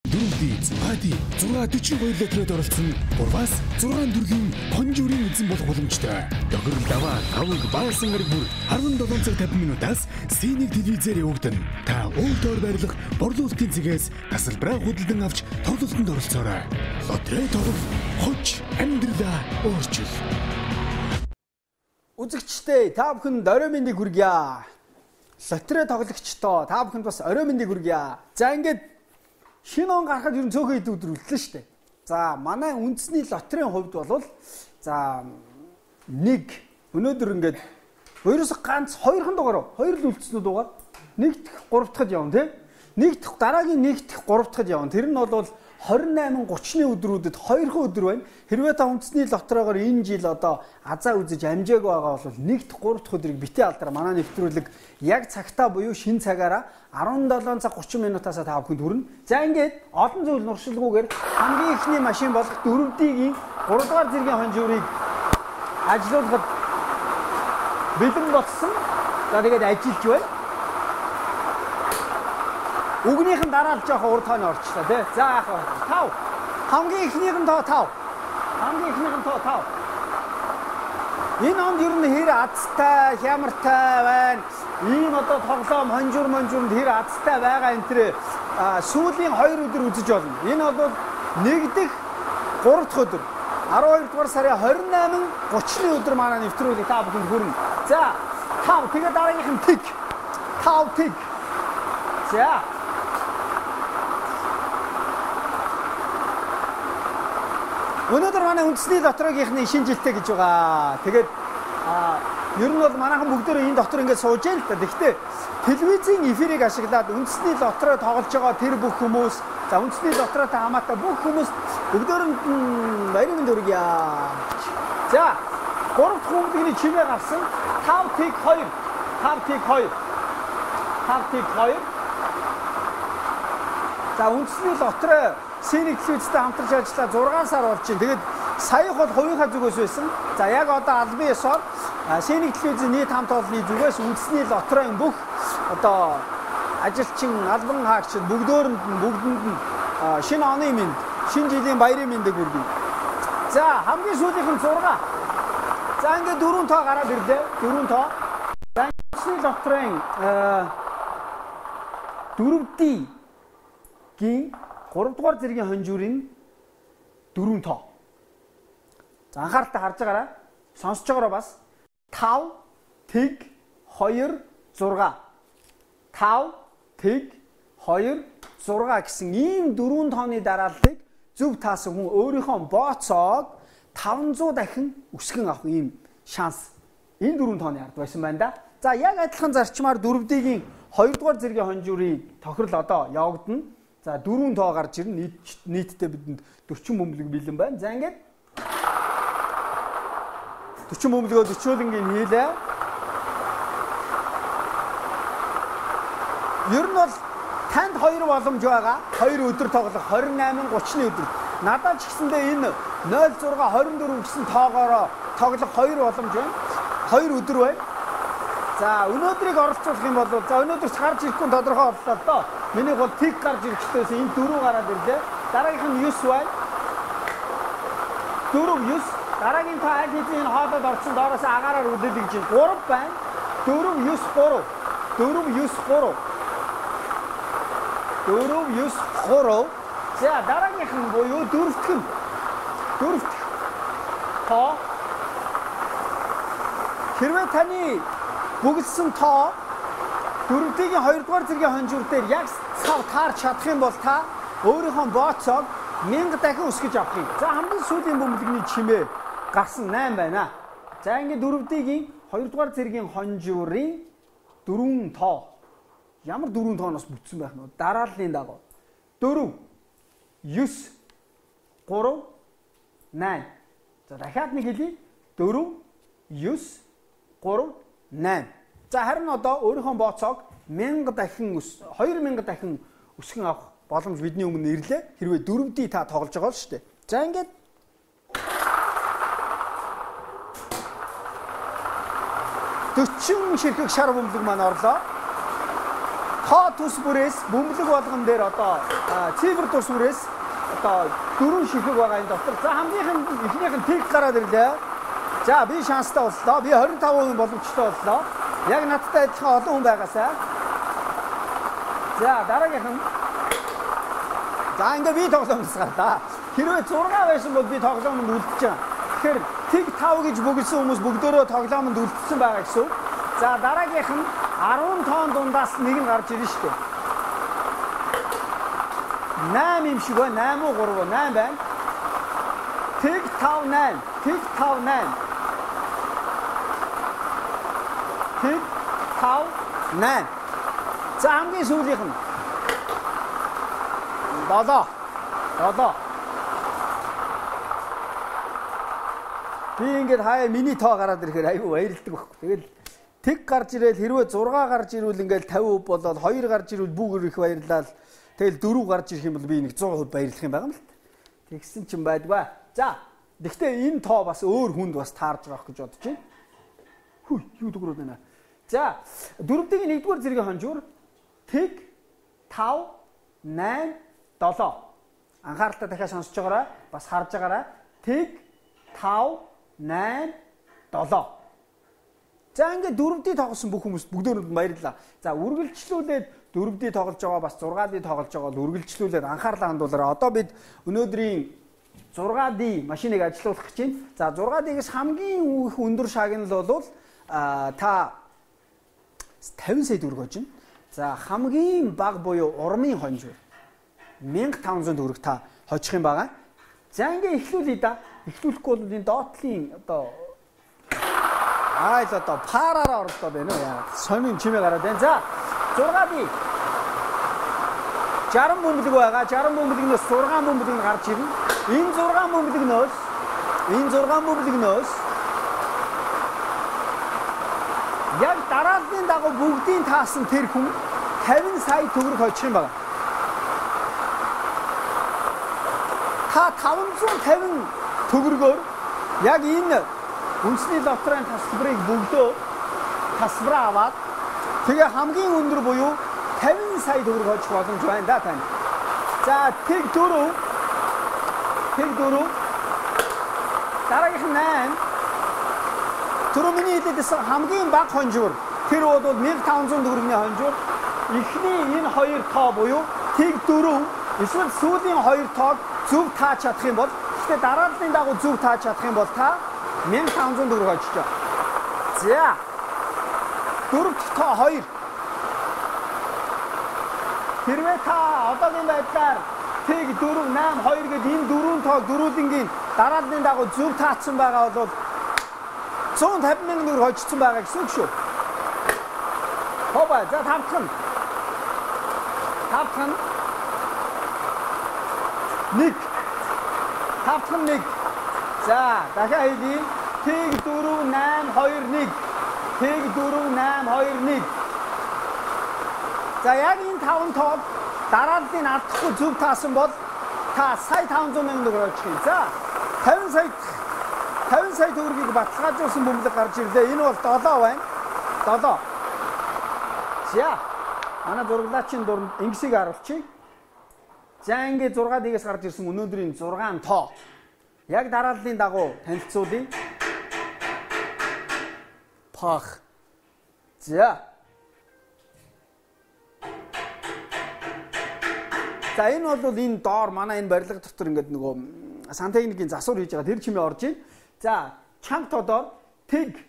4D, 6D, 642 литрээр оролцсон 3-аас 6 төрлийн хонжуурын эзэн болох боломжтой. Догор даваа авиг баасан гараг бүр 17 цаг 50 минутаас C1 телевизээр явагдана. Та өөртөө барилах борлуулалтын цэгээс тасалбараа худалдан авч тоглолтод оролцоорой. Лотерей тоглох хоч амьдралаа өөрчил. Үзэгчтэй та бүхэнд орой мэндийг хүргье. Лотерей тоглогчдоо та бүхэнд бас орой мэндийг хүргье. За ингээд шинэ он гарахад ер нь цөөхөн хэд өдөр үлдлээ шүү дээ. За манай үндэсний лотерейн хувьд бол за нэг өнөөдөр ингээд ерөөсө ганц 2хан дугаар 2 л үлдсэн дугаар нэгдэх 3 дахьад явна тий. Нэгдэх дараагийн нэгдэх 3 дахьад явна. Тэр нь бол 28-30-ны өдрүүдэд 2 өдөр байна. Хэрвээ та үндэсний лотерейгоор энэ жил одоо азаа үзэж амжаагүй байгаа бол нэгдэх 3 дахь өдрийг битээ алдараа манай нэвтрүүлэг яг цагтаа буюу шин цагаараа 17 цаг 30 минутаас та бүхэнд хүрнэ. За ингээд олон зүйл нуршилгүйгээр хамгийн ихний машин болох 4D-ийн 3 дугаар зэргийн хонжуурыг ажиллуулахад бэлэн болсон. За тэгээд ажиллаж байна. Үгнийхэн дараа л жоохон урд тооны орчлоо тий. За яг 5. Хамгийн ихнийх нь тоо 5. Хамгийн ихнийх нь тоо 5. Энэ онд ер нь хэр азтай, хямартай байна. Ийм одоо тоглоом хонжуур хэр азтай байгаа энэ тэр сүүлийн 2 өдөр үзэж болно. Энэ бол нэгдэх 3 дахь өдөр. 12 дугаар сарын 28-30-ны өдөр манай нэвтрүүлэг та бүхэнд хүрнэ. За 5 тэгээ дараагийнх нь тэг. 5 тэг. За өнөөдөр манай үндэсний лотерейгийнхны шинэ жилтэй гэж байгаа. Тэгээд ер нь бол манайхан бүгдөө энэ дотор ингээд сууж яа л да. Гэхдээ телевизийн эфирийг ашиглаад үндэсний лотерей тоглож байгаа тэр бүх хүмүүс, за үндэсний лотерейтай хамаатай бүх хүмүүс бүгдөөрэнд баярын мэнд хүргье. За 3 дахь хүмүүний чимээ гарсан 5 тэг 2. 5 тэг 2. 5 тэг 2. За үндэсний лотерей C1 телевизтэй хамтарч ажиллаа 6 сар болж байна. Тэгээд саяхан бол хувийнхаа зүгээс байсан. За яг одоо албан ёсоор C1 телевизийн нийт хамт олонны зүгээс үндэсний лотерейн бүх одоо ажилчин, албан хаагчид бүгдөөнд нь шинэ оны мэнд, шинэ жилийн баярын мэндийг хүргэе. За хамгийн сүүлийнх нь 6. За ингээд 4 тоо гараад ирлээ. 4 тоо. За үндэсний лотерейн 4D-гийн 3 дугаар зэргийн хонжуурын 4 тоо. За анхааралтай харж байгаарай. Сонсож байгаараа бас 5 тэг 2 6. 5 тэг 2 6 гэсэн ийм 4 тооны дараалтыг зөв таасан хүн өөрийнхөө бооцоог 500 дахин өсгөн авах ийм шанс энэ 4 тооны ард байсан байна да. За яг адилхан зарчмаар 4D-гийн 2 дугаар зэргийн хонжуурын тохирол одоо явагдана. За 4 тоо гарч ирнэ. Нийтдээ бидэнд 40 бөмбөлөг бэлэн байна. За ингээд 40 бөмбөлгөө 40-өлөнгийн хийлээ. Ер нь бол танд 2 боломж байгаа. 2 өдөр тоглох 28-30-ны өдөр. Надад ч гэсэндээ энэ 06 24 гэсэн тоогоороо тоглох 2 боломж байна. 2 өдөр байна. За өнөөдрийг оролцуулах юм бол за өнөөдөр гарч ирэхгүй тодорхой боллоо л доо. Миний бол тэг гарч ирэхтэйс энэ 4 гараад ирлээ. Дараагийнх нь 9 байна. 4 9. Дараагийн та аль хэдийн хоолойд орсон доороос агаараар үлээлгэж чинь 3 байна. 4 9 3. 4 9 3. 4 9 3. За дараагийнх нь буюу 4 дахь нь. 4 дахь. Тоо. Хэрвээ таны бүгдсэн тоо 4D-гийн 2 дугаар зэргийн хонжуур дээр яг цав таарч чадах юм бол та өөрийнхөө бооцоог 1000 дахин өсгөж авах юм. За хамгийн сүүлийн бөмбөлөгний чимээ гарсан 8 байна. За ингээд 4D-гийн 2 дугаар зэргийн хонжуурын 4 тоо. Ямар 4 тооноос бүтсэн байх нь дарааллын дагуу 4 9 3 8. За дахиад нэг хэлье. 4 9 3 8. За харин одоо өөрийнхөө бооцоог 1000 дахин 2000 дахин өсгөн авах боломж бидний өмнө ирлээ. Хэрвээ 4D та тоглож байгаа л шүү дээ. За ингээд 40 ширхэг шар бөмбөлөг маань орлоо. тоо тус бүрээс бөмбөлөг болгон дээр одоо цифр тус бүрээс одоо 4 ширхэг байгаа энэ дотор. За эхнийх нь тийг гараад ирлээ. За би шанстай боллоо. Би 25% боломжтой боллоо. Яг надтай адилхан олон хүн байгаасаа. За дараагийнх нь. За ингээ би тоглоомоос гарлаа. Хэрвээ 6 байсан бол би тоглоомонд үлдэж байгаа. Тэгэхээр тэг 5 гэж бөгөлсөн хүмүүс бүгдөө тоглоомонд үлдсэн байгаа гэсэн. За дараагийнх нь 10 тоон дундаас нэг нь гарч ирнэ шүү дээ. 8 юм шиг байна. 8 уу 3 уу 8 байна. Тэг 5 8. Тэг 5 8. Тэг 5 8. За хамгийн сүүлийнх нь 7. Би ингээд хаяа миний тоо гараад ирэхээр айгүй баярлдаг байхгүй. Тэгэл тэг гарч ирээл хэрвээ 6 гарч ирвэл ингээд 50% болоод 2 гарч ирвэл бүгд их баярлал. Тэгэл 4 гарч ирэх юм бол би нэг 100% баярлах юм байгаа юм л. Тэгсэн чинь байдгаа. За гэхдээ энэ тоо бас өөр хүнд бас таарж байгаа гэж бодож байна. Хүй юу дөрөв байна. За 4-ийн 1-р зэргийн хонжуур тэг 5 8 7. Анхааралтай дахиад сонсож байгаарай. Бас харж байгаарай. Тэг 5 8 7. За ингээд 4D тоглосон бүх хүмүүс бүгдөө баярлалаа. За үргэлжлүүлээд 4D тоглож байгаа бас 6D тоглож байгаа бол үргэлжлүүлээд анхаарлаа хандуулаарай. Одоо бид өнөөдрийн 6D машиныг ажилуулах гэж байна. За 6D-гээс хамгийн их өндөр шагнал бол та 50 сая төгрөг олж байна. За хамгийн бага буюу урмын хонжуур 1500 төгрөг та хочих юм байгаа. За ингээ эхлүүлъя да. Эхлүүлэхгүй бол энэ доотлын одоо одоо параараа оролдоод байна уу яа. Сонин чимээ гараад байна. За 6D 60 бөмбөлөг байгаа. 60 бөмбөлөгнөөс 6 бөмбөлөг гарч ирнэ. Энэ 6 бөмбөлөгнөөс яг дарааллын дагуу бүгдийн таасан тэр хүн 50 сая төгрөг хочих юм байна. Та 550 төгрөгөөр яг энэ үндэсний лотерейн тасалбарыг бүгдөө тасалбараа аваад тэгээ хамгийн өндөр буюу 50 сая төгрөг хочих боломж байна да тань. За тэг 4 дараагийнх нь 8 түрүү миний хэлээдсэн хамгийн бага хонжуур тэр бол 1500 төгрөгийн хонжуур. Эхний энэ хоёр тоо буюу тэг 4 эсвэл сүүлийн хоёр тоог зөв тааж чадах юм бол гэхдээ дарааллын дагуу зөв тааж чадах юм бол та 1500 төгрөг очиж байгаа. За. Дөрөвт тоо 2. Хэрвээ та одоогийн байдлаар тэг 4 8 2 гэдэг энэ дөрвөн тоог дөрүүлэнгийн дарааллын дагуу зөв таацсан байгаа бол 150 мянган төгрөг очсон байгаа гэсэн үг шүү. Хобаа за тавхан. 1. За дахиад хэлье. Тэг 4 8 2 1. Тэг 4 8 2 1. За яг энэ 5 тоог дарааллыг алдахгүй зөв таасан бол та сая 500 мянган төгрөг очих юм. За 50 сая төгрөгийг баталгаажуулсан бөмбөлөг гарч ирлээ. Энэ бол 7 байна. 7. За манай зурглаачийн дунд ингэсийг харуулчих. За ингээд 6D-гээс гарч ирсэн өнөөдрийн 6 тоо. Яг дарааллын дагуу танилцуулъя. Пах. За. За энэ бол энэ доор манай энэ барилга дотор ингээд нөгөө сантехникийн засвар хийж байгаа тэр чимээ орж ийн. За чанга тодоор тэг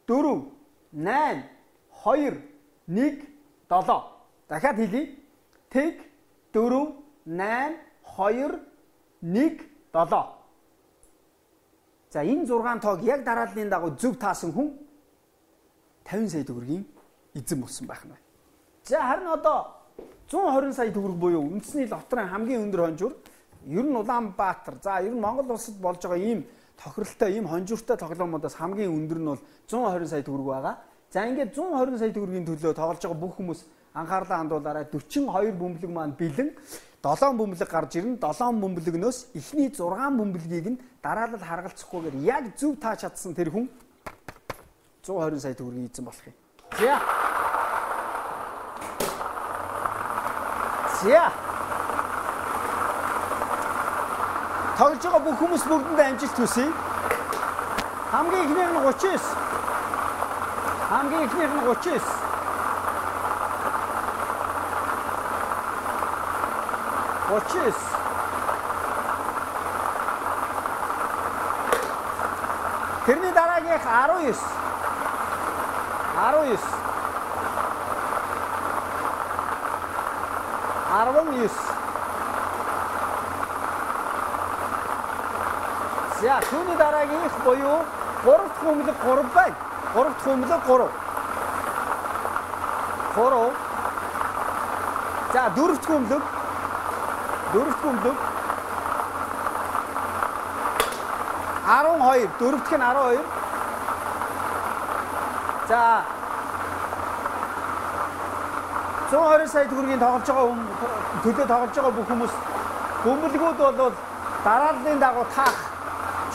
4 8 2 1 7. Дахиад хэлье. Тэг 4 8 2 1 7. За энэ 6 тоог яг дарааллын дагуу зөв таасан хүн 50 сая төгрөгийн эзэн болсон байх нь. За харин одоо 120 сая төгрөг буюу үндэсний лотерейн хамгийн өндөр хонжуур ер нь Улаанбаатар. За ер нь Монгол улсад болж байгаа ийм тохиролтой, ийм хонжууртай тоглоомудаас хамгийн өндөр нь бол 120 сая төгрөг байгаа. За ингээд 120 сая төгрөгийн төлөө тоглож байгаа бүх хүмүүс анхаарлаа хандуулаарай. 42 бөмбөлөг маань бэлэн 7 бөмбөлөг гарч ирнэ. 7 бөмбөлөгнөөс эхний 6 бөмбөлгийг нь дараалал харгалцахгүйгээр яг зөв тааж чадсан тэр хүн 120 сая төгрөгийн эзэн болох юм. За. За. Тоглож байгаа бүх хүмүүс бүгдэндээ амжилт хүсье. Хамгийн ихнийх нь 39. Хамгийн ихнийх нь 39. Очис. Тэрний дараагийнх 19. 19. 19. За, түүний дараагийнх буюу 3 дахь хүмлэг 3 байна. 3 дахь хүмлэг 3. 3. За, 4 дахь хүмлэг 4 дахь хүмлэг 12, 4 дахь нь 12. За 120 сая төгрөгийн тоглож байгаа төлөө тоглож байгаа бүх хүмүүс бөмбөлгүүд бол дарааллын дагуу таах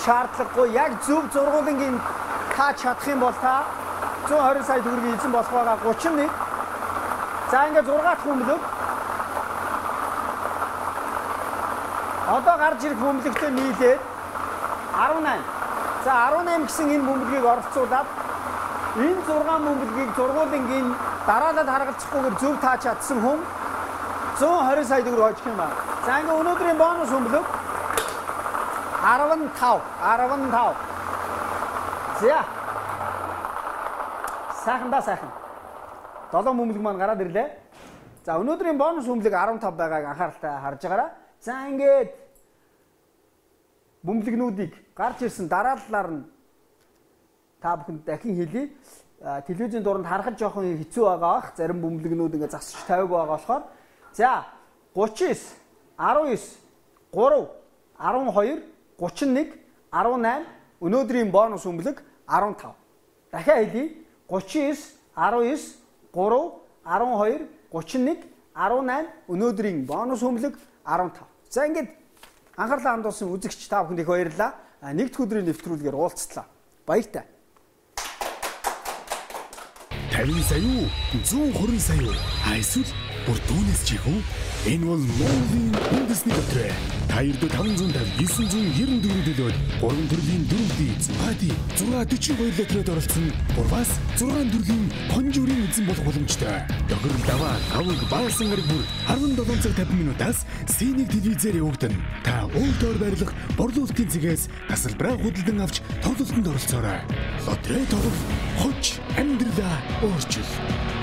шаардлагагүй. Яг зөв зургуулынгийн тааж чадах юм бол та 120 сая төгрөгийн эзэн болох байгаа. 31. За ингээд 6 дахь бөмбөлөг. Одоо гарч ирэх бөмбөлөгтэй нийлээд 18. За 18 гэсэн энэ бөмбөлгийг оролцуулаад энэ 6 бөмбөлгийг зургуулынгийн дараалал харгалзахгүйгээр зөв тааж чадсан хүн 120 сая төгрөг хожих юм байна. За ингээ өнөөдрийн бонус бөмбөлөг 15. 15. За. Сайхан да сайхан. 7 бөмбөлөг маань гараад ирлээ. За өнөөдрийн бонус бөмбөлөг 15 байгааг анхааралтай харж байгаарай. За ингээд бөмбөлгнүүдийг гарч ирсэн дарааллаар нь та бүхэнд дахин хэлье. Телевизийн дууранд харахад жоохон хэцүү байгаа бах. Зарим бөмбөлгнүүд ингээд засч тавиагүй байгаа болохоор. За 39, 19, 3, 12, 31, 18 өнөөдрийн бонус бөмбөлөг 15. Дахиад хэлье. 39, 19, 3, 12, 31, 18 өнөөдрийн бонус бөмбөлөг 15. За ингээд анхаарлаа хандуулсан үзэгч та бүхэнд их баярлалаа. Нэгд өдрийн нэвтрүүлгээр уулзтлаа. Баяртай. 50 сая юу? 120 сая юу? Эсвэл бүр түүнээс ч их үү? Энэ бол Монголын үндэсний дотроо. Та ердөө 550 994 төлөөд 3 төрлийн 4 дийц Пати 642 литрээр оролцсон. Урвас 6 төрлийн конжурийн эзэн болох боломжтой. Догор даваа аваг баасан гараг бүр 17 цаг 50 минутаас Синийг телевизээр явагдана. Та өөртөө байрлах борлуулалтын цэгээс тасалбараа худалдан авч тоглолтод оролцоорой. Лотерей тоглох хоч амьдралаа өөрчил.